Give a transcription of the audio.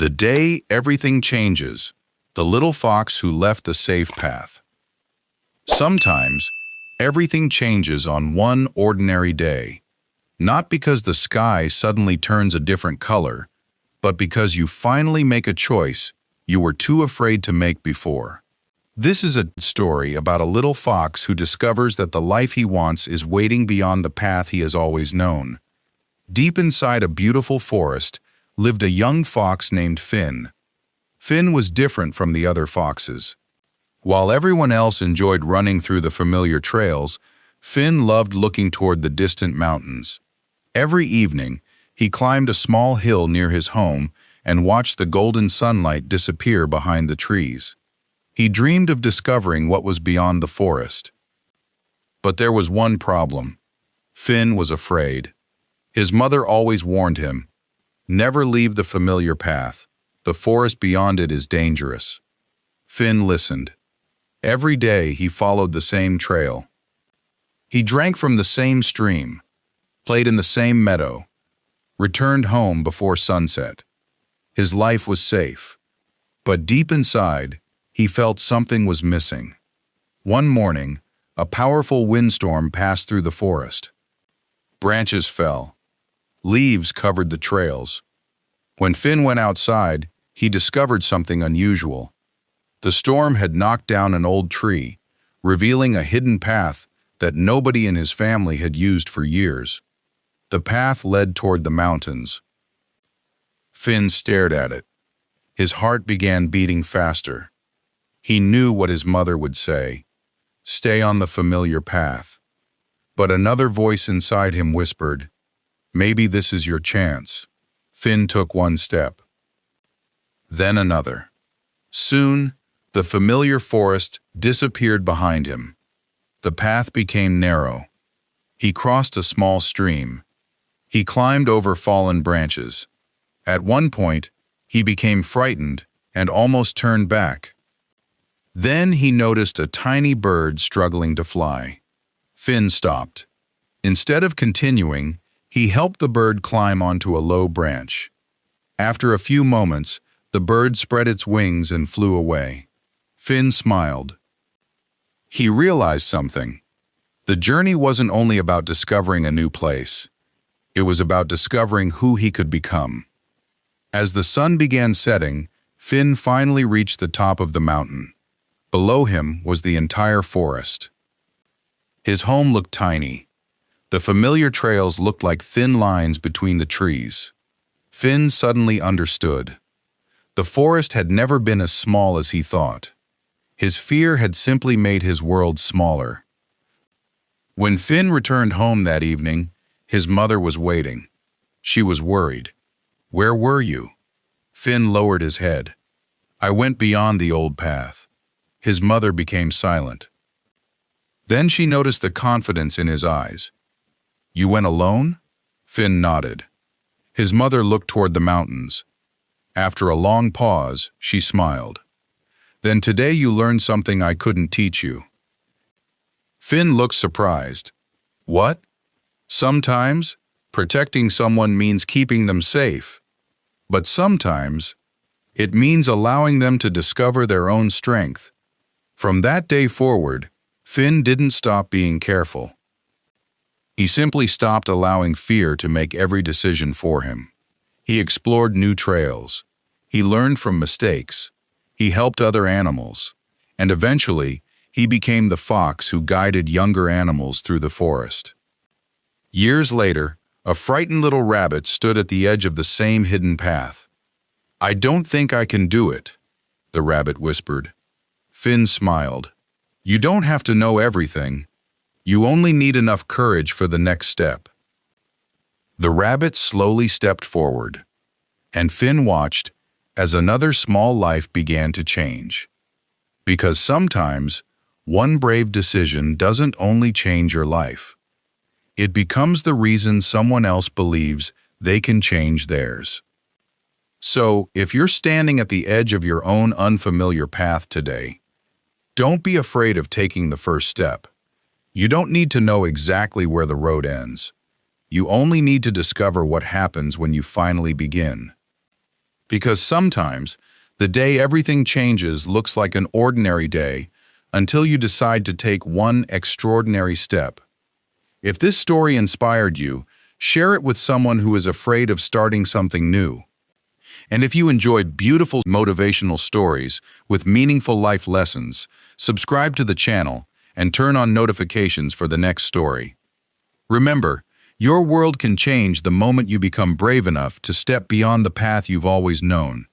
The day everything changes, the little fox who left the safe path. Sometimes, everything changes on one ordinary day, not because the sky suddenly turns a different color, but because you finally make a choice you were too afraid to make before. This is a story about a little fox who discovers that the life he wants is waiting beyond the path he has always known. Deep inside a beautiful forest lived a young fox named Finn. Finn was different from the other foxes. While everyone else enjoyed running through the familiar trails, Finn loved looking toward the distant mountains. Every evening, he climbed a small hill near his home and watched the golden sunlight disappear behind the trees. He dreamed of discovering what was beyond the forest. But there was one problem. Finn was afraid. His mother always warned him, "Never leave the familiar path. The forest beyond it is dangerous." Finn listened. Every day he followed the same trail. He drank from the same stream, played in the same meadow, returned home before sunset. His life was safe. But deep inside, he felt something was missing. One morning, a powerful windstorm passed through the forest. Branches fell. Leaves covered the trails. When Finn went outside, he discovered something unusual. The storm had knocked down an old tree, revealing a hidden path that nobody in his family had used for years. The path led toward the mountains. Finn stared at it. His heart began beating faster. He knew what his mother would say, "Stay on the familiar path." But another voice inside him whispered, "Maybe this is your chance." Finn took one step. Then another. Soon, the familiar forest disappeared behind him. The path became narrow. He crossed a small stream. He climbed over fallen branches. At one point, he became frightened and almost turned back. Then he noticed a tiny bird struggling to fly. Finn stopped. Instead of continuing, he helped the bird climb onto a low branch. After a few moments, the bird spread its wings and flew away. Finn smiled. He realized something. The journey wasn't only about discovering a new place. It was about discovering who he could become. As the sun began setting, Finn finally reached the top of the mountain. Below him was the entire forest. His home looked tiny. The familiar trails looked like thin lines between the trees. Finn suddenly understood. The forest had never been as small as he thought. His fear had simply made his world smaller. When Finn returned home that evening, his mother was waiting. She was worried. "Where were you?" Finn lowered his head. "I went beyond the old path." His mother became silent. Then she noticed the confidence in his eyes. "You went alone?" Finn nodded. His mother looked toward the mountains. After a long pause, she smiled. "Then today you learned something I couldn't teach you." Finn looked surprised. "What?" "Sometimes, protecting someone means keeping them safe. But sometimes, it means allowing them to discover their own strength." From that day forward, Finn didn't stop being careful. He simply stopped allowing fear to make every decision for him. He explored new trails. He learned from mistakes. He helped other animals. And eventually, he became the fox who guided younger animals through the forest. Years later, a frightened little rabbit stood at the edge of the same hidden path. "I don't think I can do it," the rabbit whispered. Finn smiled. "You don't have to know everything. You only need enough courage for the next step." The rabbit slowly stepped forward, and Finn watched as another small life began to change. Because sometimes, one brave decision doesn't only change your life. It becomes the reason someone else believes they can change theirs. So, if you're standing at the edge of your own unfamiliar path today, don't be afraid of taking the first step. You don't need to know exactly where the road ends. You only need to discover what happens when you finally begin. Because sometimes, the day everything changes looks like an ordinary day until you decide to take one extraordinary step. If this story inspired you, share it with someone who is afraid of starting something new. And if you enjoyed beautiful motivational stories with meaningful life lessons, subscribe to the channel and turn on notifications for the next story. Remember, your world can change the moment you become brave enough to step beyond the path you've always known.